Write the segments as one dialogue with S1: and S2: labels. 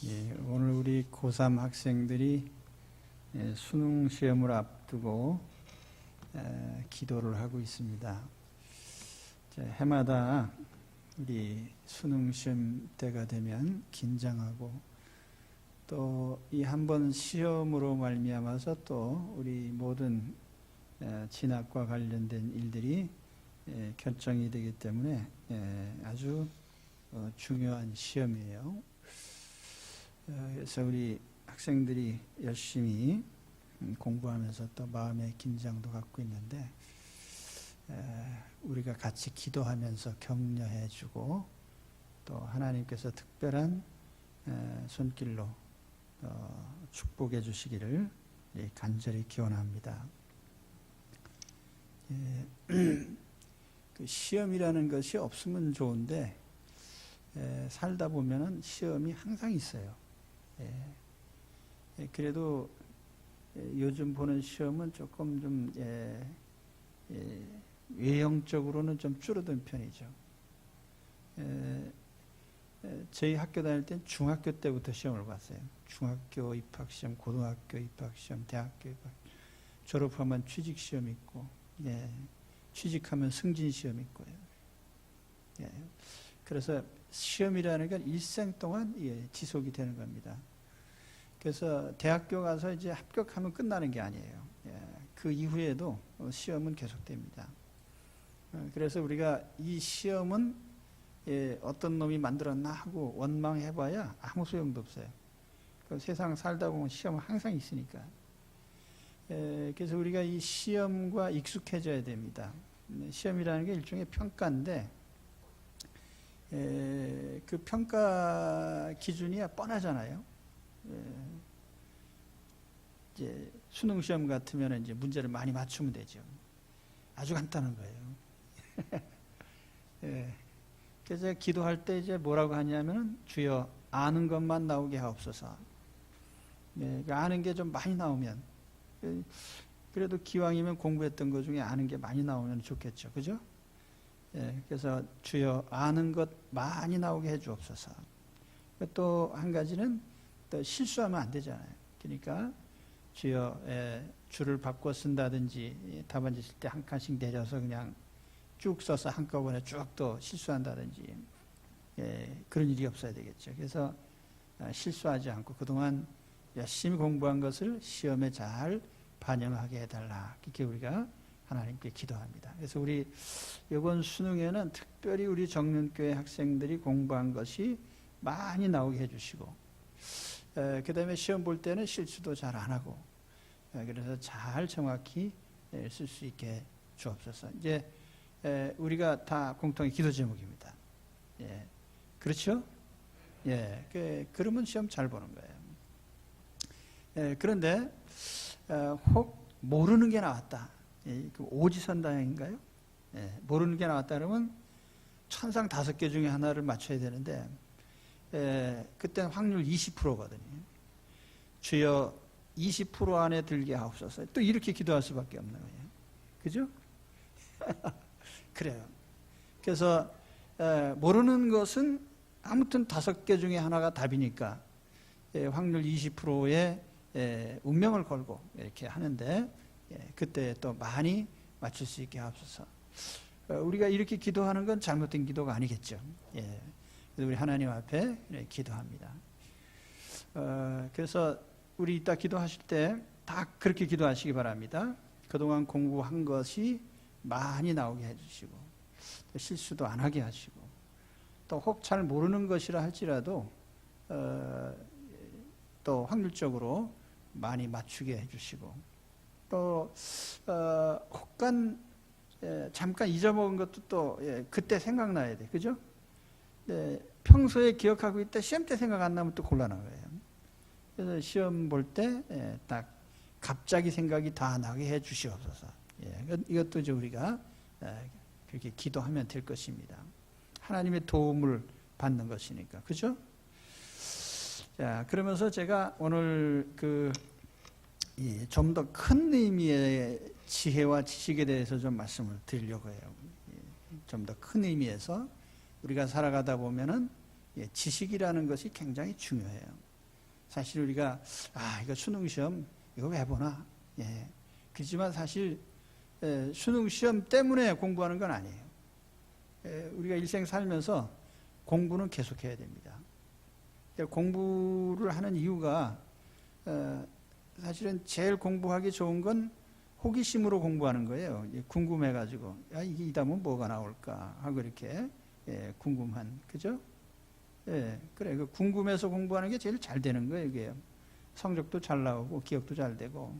S1: 오늘 우리 고3 학생들이 수능 시험을 앞두고 기도를 하고 있습니다. 해마다 우리 수능 시험 때가 되면 긴장하고 또 이 한 번 시험으로 말미암아서 또 우리 모든 진학과 관련된 일들이 결정이 되기 때문에 아주 중요한 시험이에요. 그래서 우리 학생들이 열심히 공부하면서 또 마음의 긴장도 갖고 있는데 우리가 같이 기도하면서 격려해주고 또 하나님께서 특별한 손길로 축복해 주시기를 간절히 기원합니다. 그 시험이라는 것이 없으면 좋은데 살다 보면은 시험이 항상 있어요. 그래도 요즘 보는 시험은 조금 좀 외형적으로는 좀 줄어든 편이죠. 저희 학교 다닐 땐 중학교 때부터 시험을 봤어요. 중학교 입학시험, 고등학교 입학시험, 대학교 입학, 졸업하면 취직시험 있고, 취직하면 승진시험 있고요. 그래서 시험이라는 건 일생 동안 지속이 되는 겁니다. 그래서 대학교 가서 이제 합격하면 끝나는 게 아니에요. 그 이후에도 시험은 계속됩니다. 그래서 우리가 이 시험은 어떤 놈이 만들었나 하고 원망해봐야 아무 소용도 없어요. 그 세상 살다 보면 시험은 항상 있으니까. 그래서 우리가 이 시험과 익숙해져야 됩니다. 시험이라는 게 일종의 평가인데 그 평가 기준이 뻔하잖아요. 이제 수능 시험 같으면 이제 문제를 많이 맞추면 되죠. 아주 간단한 거예요. 그래서 제가 기도할 때 이제 뭐라고 하냐면은 주여 아는 것만 나오게 하옵소서. 아는 게 좀 많이 나오면 그래도 기왕이면 공부했던 것 중에 아는 게 많이 나오면 좋겠죠, 그죠? 그래서 주여 아는 것 많이 나오게 해주옵소서. 또 한 가지는 또 실수하면 안 되잖아요. 그러니까 주여 줄을 바꿔 쓴다든지 답안지 쓸 때 한 칸씩 내려서 그냥 쭉 써서 한꺼번에 쭉 또 실수한다든지 그런 일이 없어야 되겠죠. 그래서 실수하지 않고 그동안 열심히 공부한 것을 시험에 잘 반영하게 해달라. 이렇게 우리가 하나님께 기도합니다. 그래서 우리 이번 수능에는 특별히 우리 정륜교회 학생들이 공부한 것이 많이 나오게 해주시고 그 다음에 시험 볼 때는 실수도 잘 안 하고 그래서 잘 정확히 쓸 수 있게 주옵소서. 이제 우리가 다 공통의 기도 제목입니다. 그렇죠? 그러면 시험 잘 보는 거예요. 그런데 혹 모르는 게 나왔다. 그 오지선다형인가요? 모르는 게 나왔다 그러면 천상 5개 중에 하나를 맞춰야 되는데 그때는 확률 20%거든요. 주여 20% 안에 들게 하옵소서. 또 이렇게 기도할 수밖에 없는 거예요. 그죠? 그래요. 그래서 모르는 것은 아무튼 5개 중에 하나가 답이니까 확률 20%의 운명을 걸고 이렇게 하는데 그때 또 많이 맞출 수 있게 하옵소서. 우리가 이렇게 기도하는 건 잘못된 기도가 아니겠죠. 그래서 우리 하나님 앞에 기도합니다. 그래서 우리 이따 기도하실 때 다 그렇게 기도하시기 바랍니다. 그동안 공부한 것이 많이 나오게 해주시고 실수도 안 하게 하시고 또 혹 잘 모르는 것이라 할지라도 또 확률적으로 많이 맞추게 해주시고 또 혹간 잠깐 잊어먹은 것도 또 그때 생각나야 돼. 그죠? 평소에 기억하고 있다 시험 때 생각 안 나면 또 곤란한 거예요. 그래서 시험 볼 때 딱 갑자기 생각이 다 나게 해 주시옵소서. 이것도 이제 우리가 그렇게 기도하면 될 것입니다. 하나님의 도움을 받는 것이니까. 그죠? 자, 그러면서 제가 오늘 좀 더 큰 의미의 지혜와 지식에 대해서 좀 말씀을 드리려고 해요. 좀 더 큰 의미에서 우리가 살아가다 보면은 지식이라는 것이 굉장히 중요해요. 사실 우리가 이거 수능 시험 이거 왜 보나? 예. 그렇지만 사실 수능 시험 때문에 공부하는 건 아니에요. 우리가 일생 살면서 공부는 계속해야 됩니다. 공부를 하는 이유가 사실은 제일 공부하기 좋은 건 호기심으로 공부하는 거예요. 궁금해가지고 이게 이 다음은 뭐가 나올까 하고 이렇게 궁금한, 그죠? 그래, 그 궁금해서 공부하는 게 제일 잘 되는 거예요. 이게 성적도 잘 나오고 기억도 잘 되고.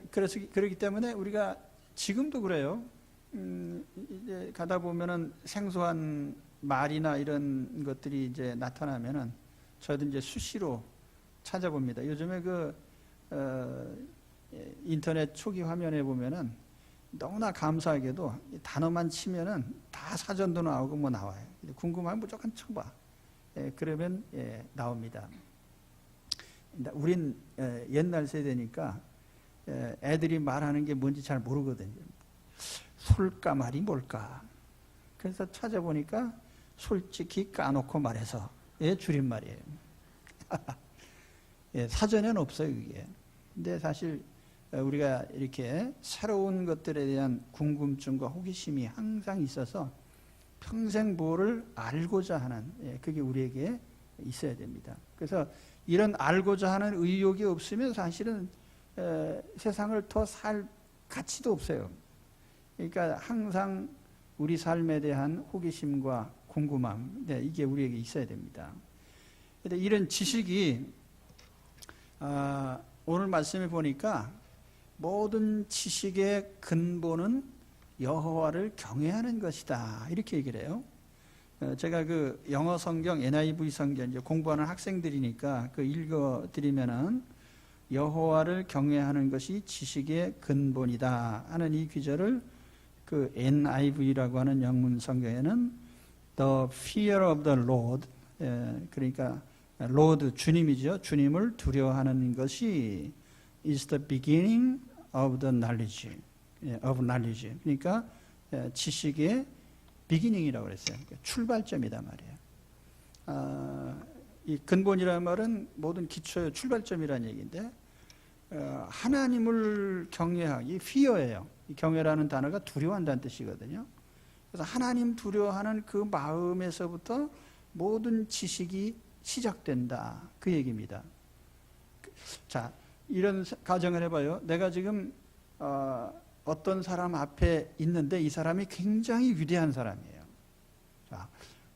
S1: 그래서 그렇기 때문에 우리가 지금도 그래요. 이제 가다 보면은 생소한 말이나 이런 것들이 이제 나타나면은 저도 이제 수시로 찾아봅니다. 요즘에 인터넷 초기 화면에 보면은 너무나 감사하게도 단어만 치면은 다 사전도 나오고 뭐 나와요. 궁금하면 무조건 쳐봐. 그러면 나옵니다. 우린 옛날 세대니까 애들이 말하는 게 뭔지 잘 모르거든요. 솔까 말이 뭘까? 그래서 찾아보니까 솔직히 까놓고 말해서 줄임말이에요. 사전에는 없어요, 그게. 근데 사실 우리가 이렇게 새로운 것들에 대한 궁금증과 호기심이 항상 있어서 평생 뭐를 알고자 하는, 그게 우리에게 있어야 됩니다. 그래서 이런 알고자 하는 의욕이 없으면 사실은 세상을 더 살 가치도 없어요. 그러니까 항상 우리 삶에 대한 호기심과 궁금함, 이게 우리에게 있어야 됩니다. 이런 지식이 오늘 말씀에 보니까 모든 지식의 근본은 여호와를 경외하는 것이다, 이렇게 얘기를 해요. 제가 그 영어 성경 NIV 성경 이제 공부하는 학생들이니까 읽어드리면은 여호와를 경외하는 것이 지식의 근본이다 하는 이 구절을 그 NIV라고 하는 영문 성경에는 The fear of the Lord, 그러니까 Lord 주님이죠. 주님을 두려워하는 것이 is the beginning of the knowledge, of knowledge. 그러니까 지식의 beginning이라고 그랬어요. 그러니까 출발점이다 말이에요. 이 근본이라는 말은 모든 기초의 출발점이라는 얘기인데, 하나님을 경외하기, fear예요. 이 경외라는 단어가 두려워한다는 뜻이거든요. 그래서 하나님 두려워하는 그 마음에서부터 모든 지식이 시작된다, 그 얘기입니다. 자, 이런 가정을 해봐요. 내가 지금 어떤 사람 앞에 있는데 이 사람이 굉장히 위대한 사람이에요. 자,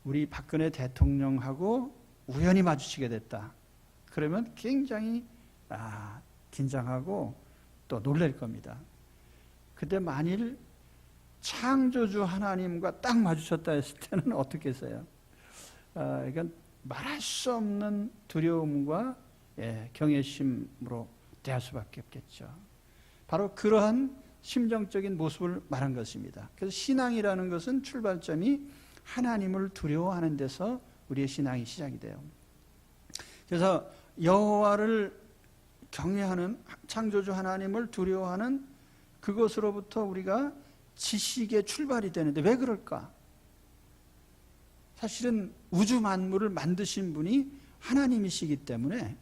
S1: 우리 박근혜 대통령하고 우연히 마주치게 됐다. 그러면 굉장히 긴장하고 또 놀랄 겁니다. 근데 만일 창조주 하나님과 딱 마주쳤다 했을 때는 어떻게 했어요? 이건 말할 수 없는 두려움과 경외심으로 대할 수밖에 없겠죠. 바로 그러한 심정적인 모습을 말한 것입니다. 그래서 신앙이라는 것은 출발점이 하나님을 두려워하는 데서 우리의 신앙이 시작이 돼요. 그래서 여호와를 경외하는, 창조주 하나님을 두려워하는 그것으로부터 우리가 지식의 출발이 되는데 왜 그럴까? 사실은 우주 만물을 만드신 분이 하나님이시기 때문에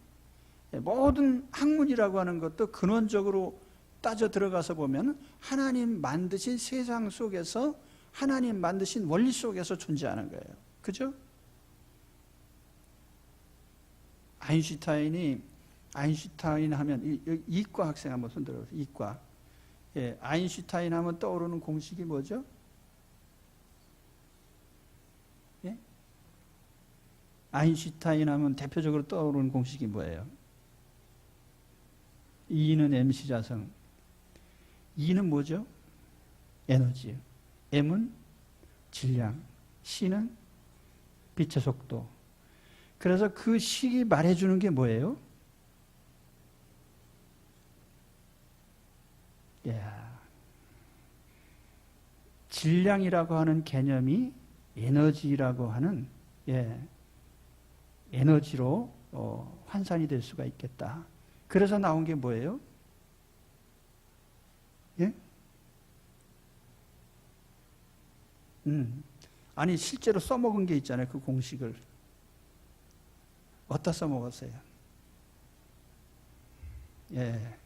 S1: 모든 학문이라고 하는 것도 근원적으로 따져 들어가서 보면 하나님 만드신 세상 속에서, 하나님 만드신 원리 속에서 존재하는 거예요. 그죠? 아인슈타인 하면, 이과 학생 한번 손 들어보세요. 이과. 아인슈타인 하면 떠오르는 공식이 뭐죠? 예? 아인슈타인 하면 대표적으로 떠오르는 공식이 뭐예요? E는 mc 자성. E는 뭐죠? 에너지. M은 질량. C는 빛의 속도. 그래서 그 식이 말해주는 게 뭐예요? 질량이라고 하는 개념이 에너지라고 하는 에너지로 환산이 될 수가 있겠다. 그래서 나온 게 뭐예요? 예? 아니 실제로 써먹은 게 있잖아요. 그 공식을. 어디다 써먹었어요? 예,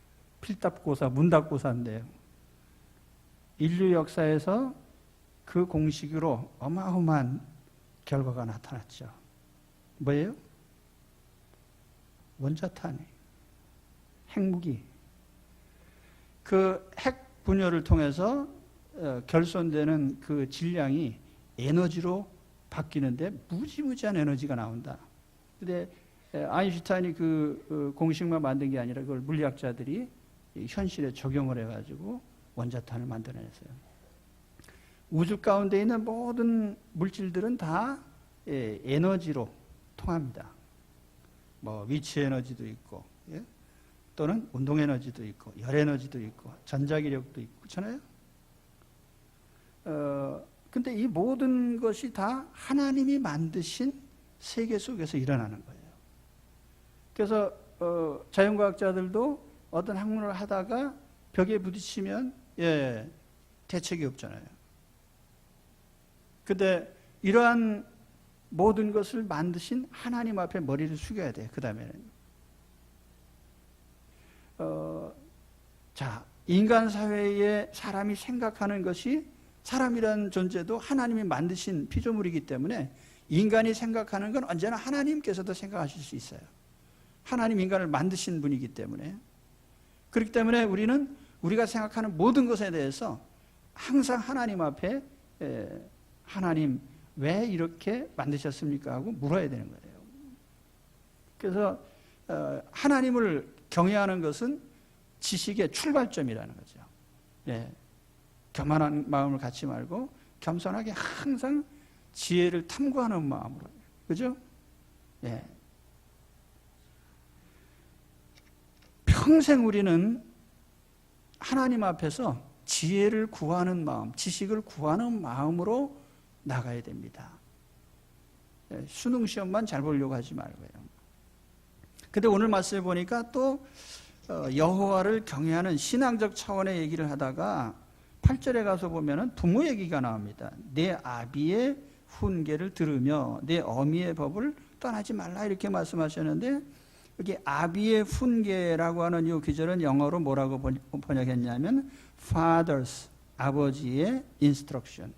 S1: 필답고사, 문답고사인데요. 인류 역사에서 그 공식으로 어마어마한 결과가 나타났죠. 뭐예요? 원자탄, 핵무기. 그 핵 분열을 통해서 결손되는 그 질량이 에너지로 바뀌는데 무지무지한 에너지가 나온다. 근데 아인슈타인이 그 공식만 만든 게 아니라 그걸 물리학자들이 현실에 적용을 해가지고 원자탄을 만들어냈어요. 우주 가운데 있는 모든 물질들은 다 에너지로 통합니다. 뭐 위치 에너지도 있고, 예? 또는 운동 에너지도 있고, 열 에너지도 있고, 전자기력도 있고, 그렇잖아요. 근데 이 모든 것이 다 하나님이 만드신 세계 속에서 일어나는 거예요. 그래서 자연과학자들도 어떤 학문을 하다가 벽에 부딪히면 대책이 없잖아요. 근데 이러한 모든 것을 만드신 하나님 앞에 머리를 숙여야 돼요. 그 다음에는 자, 인간 사회에 사람이 생각하는 것이, 사람이라는 존재도 하나님이 만드신 피조물이기 때문에 인간이 생각하는 건 언제나 하나님께서도 생각하실 수 있어요. 하나님 인간을 만드신 분이기 때문에. 그렇기 때문에 우리는 우리가 생각하는 모든 것에 대해서 항상 하나님 앞에 하나님 왜 이렇게 만드셨습니까? 하고 물어야 되는 거예요. 그래서 하나님을 경외하는 것은 지식의 출발점이라는 거죠. 예. 교만한 마음을 갖지 말고 겸손하게 항상 지혜를 탐구하는 마음으로. 그죠? 예. 평생 우리는 하나님 앞에서 지혜를 구하는 마음, 지식을 구하는 마음으로 나가야 됩니다. 예. 수능 시험만 잘 보려고 하지 말고요. 근데 오늘 말씀해 보니까 또 여호와를 경외하는 신앙적 차원의 얘기를 하다가 8절에 가서 보면은 부모 얘기가 나옵니다. 내 아비의 훈계를 들으며 내 어미의 법을 떠나지 말라 이렇게 말씀하셨는데, 여기 아비의 훈계라고 하는 이 기절은 영어로 뭐라고 번역했냐면 fathers, 아버지의 instruction,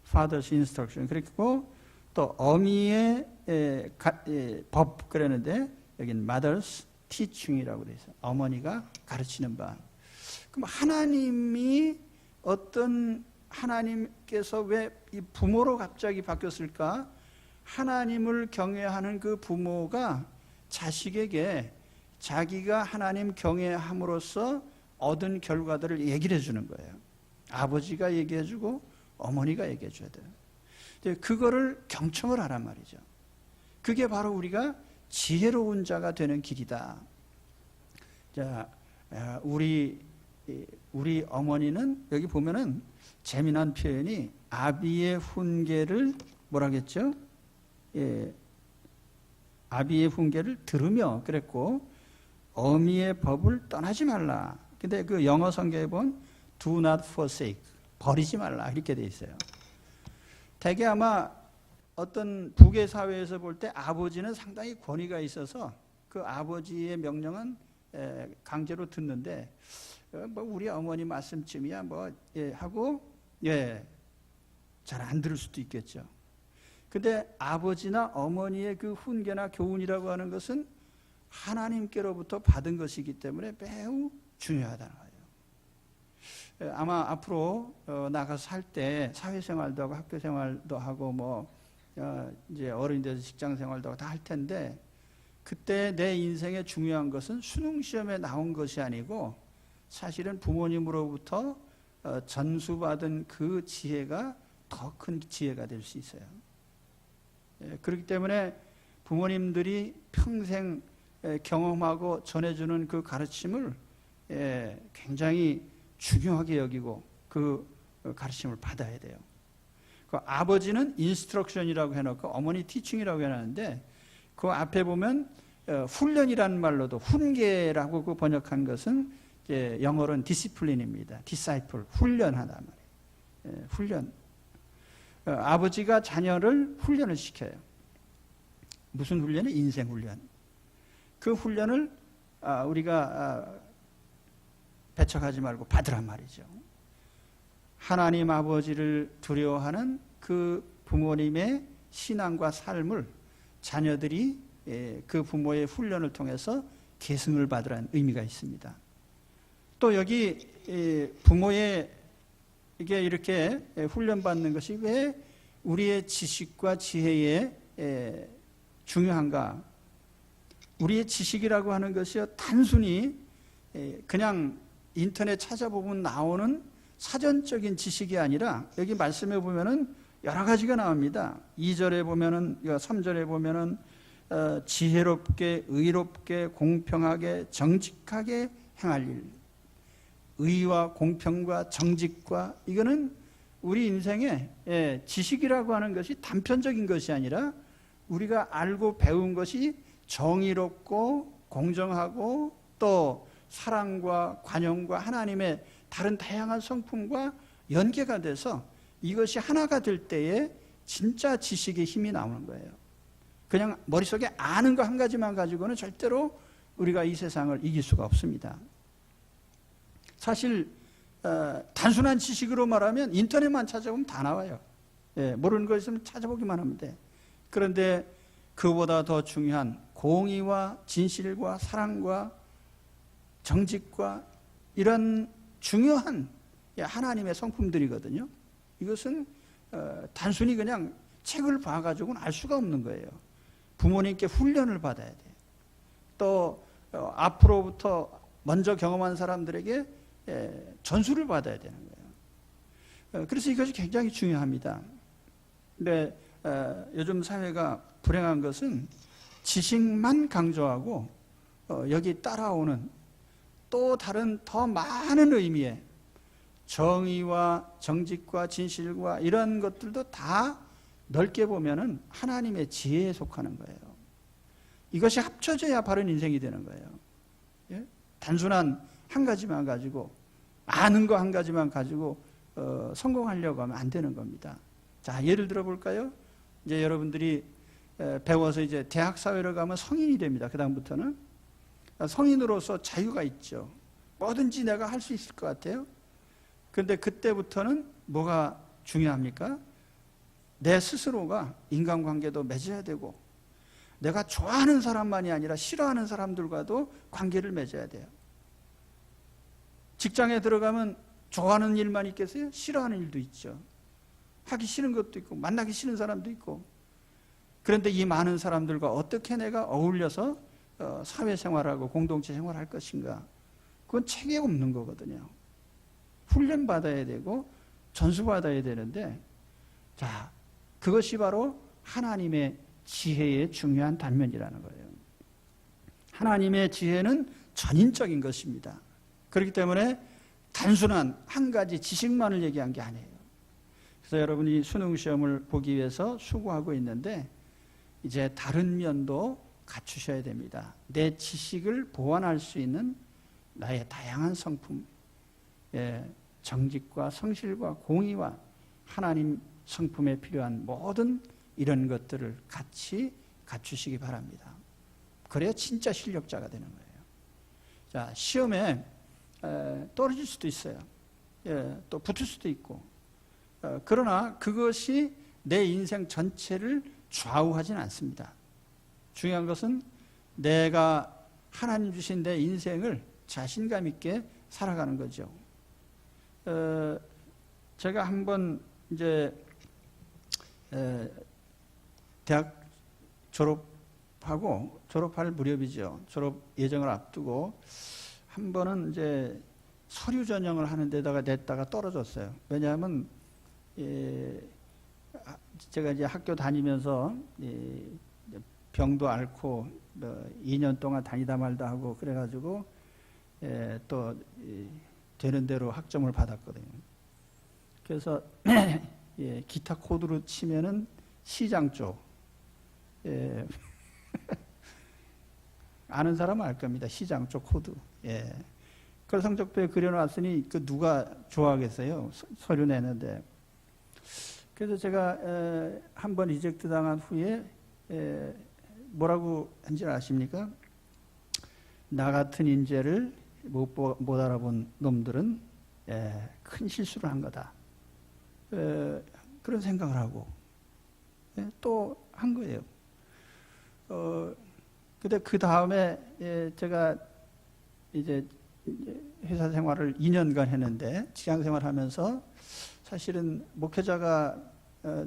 S1: fathers instruction. 그리고 또 어미의 법 그랬는데 여기는 mothers teaching이라고 되어 있어요. 어머니가 가르치는 바. 그럼 하나님이 어떤, 하나님께서 왜 이 부모로 갑자기 바뀌었을까? 하나님을 경외하는 그 부모가 자식에게 자기가 하나님 경외함으로써 얻은 결과들을 얘기를 해주는 거예요. 아버지가 얘기해주고 어머니가 얘기해줘야 돼요. 그거를 경청을 하란 말이죠. 그게 바로 우리가 지혜로운 자가 되는 길이다. 자, 우리 어머니는 여기 보면은 재미난 표현이 아비의 훈계를 뭐라겠죠? 예, 아비의 훈계를 들으며 그랬고 어미의 법을 떠나지 말라. 근데 그 영어 성경에 보면 do not forsake, 버리지 말라 이렇게 돼 있어요. 대개 아마 어떤 북의 사회에서 볼 때 아버지는 상당히 권위가 있어서 그 아버지의 명령은 강제로 듣는데 뭐 우리 어머니 말씀쯤이야 뭐 하고 잘 안 들을 수도 있겠죠. 근데 아버지나 어머니의 그 훈계나 교훈이라고 하는 것은 하나님께로부터 받은 것이기 때문에 매우 중요하다는 거예요. 아마 앞으로 나가서 살 때 사회생활도 하고 학교생활도 하고 뭐 이제 어른이 돼서 직장생활도 하고 다 할 텐데, 그때 내 인생에 중요한 것은 수능시험에 나온 것이 아니고 사실은 부모님으로부터 전수받은 그 지혜가 더 큰 지혜가 될 수 있어요. 그렇기 때문에 부모님들이 평생 경험하고 전해주는 그 가르침을 굉장히 중요하게 여기고 그 가르침을 받아야 돼요. 그 아버지는 인스트럭션이라고 해놓고 어머니 티칭이라고 해놨는데, 그 앞에 보면 훈련이라는 말로도 훈계라고 그 번역한 것은 이제 영어로는 디시플린입니다. 디사이플, 훈련하다 말이에요. 훈련. 아버지가 자녀를 훈련을 시켜요. 무슨 훈련이? 인생 훈련. 그 훈련을 우리가 배척하지 말고 받으란 말이죠. 하나님 아버지를 두려워하는 그 부모님의 신앙과 삶을 자녀들이 그 부모의 훈련을 통해서 계승을 받으라는 의미가 있습니다. 또 여기 부모의 이게 이렇게 훈련받는 것이 왜 우리의 지식과 지혜에 중요한가? 우리의 지식이라고 하는 것이 단순히 그냥 인터넷 찾아보면 나오는 사전적인 지식이 아니라 여기 말씀해 보면은 여러 가지가 나옵니다. 2절에 보면은 3절에 보면은 지혜롭게 의롭게 공평하게 정직하게 행할 일. 의와 공평과 정직과 이거는 우리 인생에 지식이라고 하는 것이 단편적인 것이 아니라 우리가 알고 배운 것이 정의롭고 공정하고 또 사랑과 관용과 하나님의 다른 다양한 성품과 연계가 돼서 이것이 하나가 될 때에 진짜 지식의 힘이 나오는 거예요. 그냥 머릿속에 아는 거 한 가지만 가지고는 절대로 우리가 이 세상을 이길 수가 없습니다. 사실 단순한 지식으로 말하면 인터넷만 찾아보면 다 나와요. 모르는 거 있으면 찾아보기만 하면 돼. 그런데 그보다 더 중요한 공의와 진실과 사랑과 정직과 이런 중요한 하나님의 성품들이거든요. 이것은 단순히 그냥 책을 봐가지고는 알 수가 없는 거예요. 부모님께 훈련을 받아야 돼요. 또 앞으로부터 먼저 경험한 사람들에게 전수를 받아야 되는 거예요. 그래서 이것이 굉장히 중요합니다. 근데 요즘 사회가 불행한 것은 지식만 강조하고 여기 따라오는 또 다른 더 많은 의미의 정의와 정직과 진실과 이런 것들도 다 넓게 보면은 하나님의 지혜에 속하는 거예요. 이것이 합쳐져야 바른 인생이 되는 거예요. 예? 단순한 한 가지만 가지고 아는 거 한 가지만 가지고 성공하려고 하면 안 되는 겁니다. 자, 예를 들어 볼까요? 이제 여러분들이 배워서 이제 대학 사회로 가면 성인이 됩니다. 그다음부터는 성인으로서 자유가 있죠. 뭐든지 내가 할 수 있을 것 같아요. 그런데 그때부터는 뭐가 중요합니까? 내 스스로가 인간관계도 맺어야 되고 내가 좋아하는 사람만이 아니라 싫어하는 사람들과도 관계를 맺어야 돼요. 직장에 들어가면 좋아하는 일만 있겠어요? 싫어하는 일도 있죠. 하기 싫은 것도 있고 만나기 싫은 사람도 있고. 그런데 이 많은 사람들과 어떻게 내가 어울려서 사회생활하고 공동체 생활할 것인가? 그건 책에 없는 거거든요. 훈련받아야 되고 전수받아야 되는데, 자, 그것이 바로 하나님의 지혜의 중요한 단면이라는 거예요. 하나님의 지혜는 전인적인 것입니다. 그렇기 때문에 단순한 한 가지 지식만을 얘기한 게 아니에요. 그래서 여러분이 수능시험을 보기 위해서 수고하고 있는데 이제 다른 면도 갖추셔야 됩니다. 내 지식을 보완할 수 있는 나의 다양한 성품, 정직과 성실과 공의와 하나님 성품에 필요한 모든 이런 것들을 같이 갖추시기 바랍니다. 그래야 진짜 실력자가 되는 거예요. 자, 시험에 떨어질 수도 있어요. 또 붙을 수도 있고. 그러나 그것이 내 인생 전체를 좌우하지는 않습니다. 중요한 것은 내가 하나님 주신 내 인생을 자신감 있게 살아가는 거죠. 제가 한번 이제 대학 졸업할 무렵이죠. 졸업 예정을 앞두고 한 번은 이제 서류 전형을 하는 데다가 냈다가 떨어졌어요. 왜냐하면 제가 이제 학교 다니면서 병도 앓고 2년 동안 다니다 말다 하고 그래가지고 또 되는 대로 학점을 받았거든요. 그래서 기타 코드로 치면은 시장 쪽 아는 사람은 알 겁니다. 시장 쪽 코드. 그걸 성적표에 그려놨으니 그 누가 좋아하겠어요? 서류 내는데. 그래서 제가 한 번 리젝트 당한 후에 뭐라고 한지 아십니까? 나 같은 인재를 못 알아본 놈들은 큰 실수를 한 거다. 그런 생각을 하고 또 한 거예요. 근데 그 다음에 제가 이제 회사 생활을 2년간 했는데 직장 생활하면서 사실은 목회자가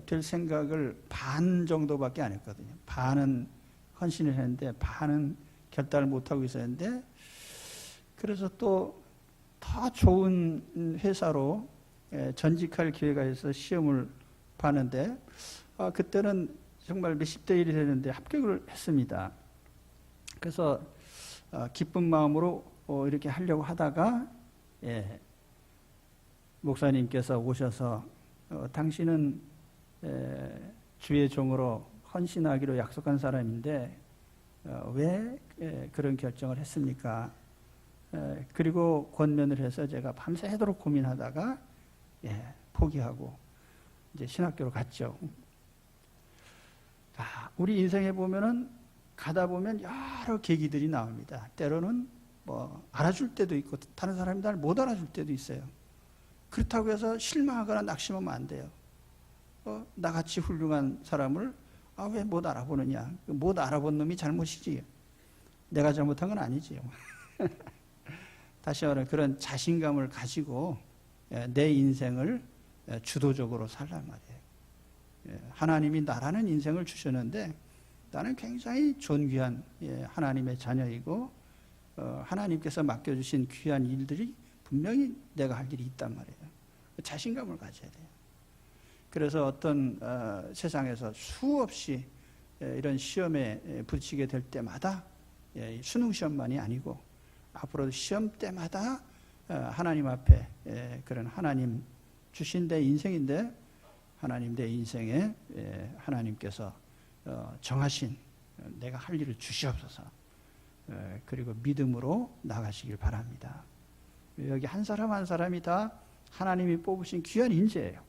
S1: 될 생각을 반 정도밖에 안 했거든요. 반은 헌신을 했는데 반은 결단을 못하고 있었는데, 그래서 또 더 좋은 회사로 전직할 기회가 있어서 시험을 봤는데 그때는 정말 몇십 대 1이 되는데 합격을 했습니다. 그래서 기쁜 마음으로 이렇게 하려고 하다가 목사님께서 오셔서 당신은 주의 종으로 헌신하기로 약속한 사람인데 왜 그런 결정을 했습니까? 그리고 권면을 해서 제가 밤새도록 고민하다가 포기하고 이제 신학교로 갔죠. 우리 인생에 보면은 가다 보면 여러 계기들이 나옵니다. 때로는 뭐 알아줄 때도 있고 다른 사람이 날 못 알아줄 때도 있어요. 그렇다고 해서 실망하거나 낙심하면 안 돼요. 나같이 훌륭한 사람을 왜 못 알아보느냐. 못 알아본 놈이 잘못이지. 내가 잘못한 건 아니지요. 다시 말하면 그런 자신감을 가지고 내 인생을 주도적으로 살란 말이에요. 하나님이 나라는 인생을 주셨는데 나는 굉장히 존귀한 하나님의 자녀이고 하나님께서 맡겨주신 귀한 일들이 분명히 내가 할 일이 있단 말이에요. 자신감을 가져야 돼요. 그래서 어떤 세상에서 수없이 이런 시험에 부딪히게 될 때마다 수능 시험만이 아니고 앞으로도 시험 때마다 하나님 앞에 그런 하나님 주신 내 인생인데 하나님 내 인생에 하나님께서 정하신 내가 할 일을 주시옵소서. 그리고 믿음으로 나가시길 바랍니다. 여기 한 사람 한 사람이 다 하나님이 뽑으신 귀한 인재예요.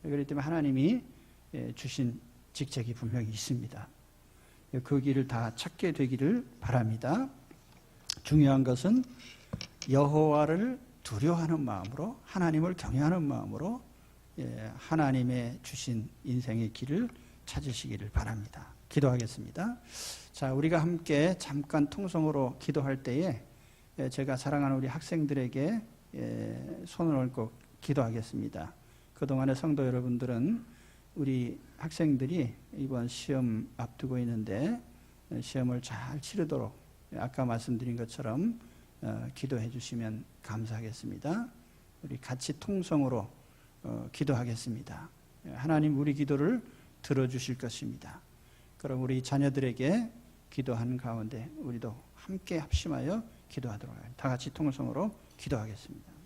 S1: 그렇기 때문에 하나님이 주신 직책이 분명히 있습니다. 그 길을 다 찾게 되기를 바랍니다. 중요한 것은 여호와를 두려워하는 마음으로 하나님을 경외하는 마음으로 하나님의 주신 인생의 길을 찾으시기를 바랍니다. 기도하겠습니다. 자, 우리가 함께 잠깐 통성으로 기도할 때에 제가 사랑하는 우리 학생들에게 손을 얹고 기도하겠습니다. 그동안의 성도 여러분들은 우리 학생들이 이번 시험 앞두고 있는데 시험을 잘 치르도록 아까 말씀드린 것처럼 기도해 주시면 감사하겠습니다. 우리 같이 통성으로 기도하겠습니다. 하나님 우리 기도를 들어주실 것입니다. 그럼 우리 자녀들에게 기도하는 가운데 우리도 함께 합심하여 기도하도록 하겠습니다. 다 같이 통성으로 기도하겠습니다.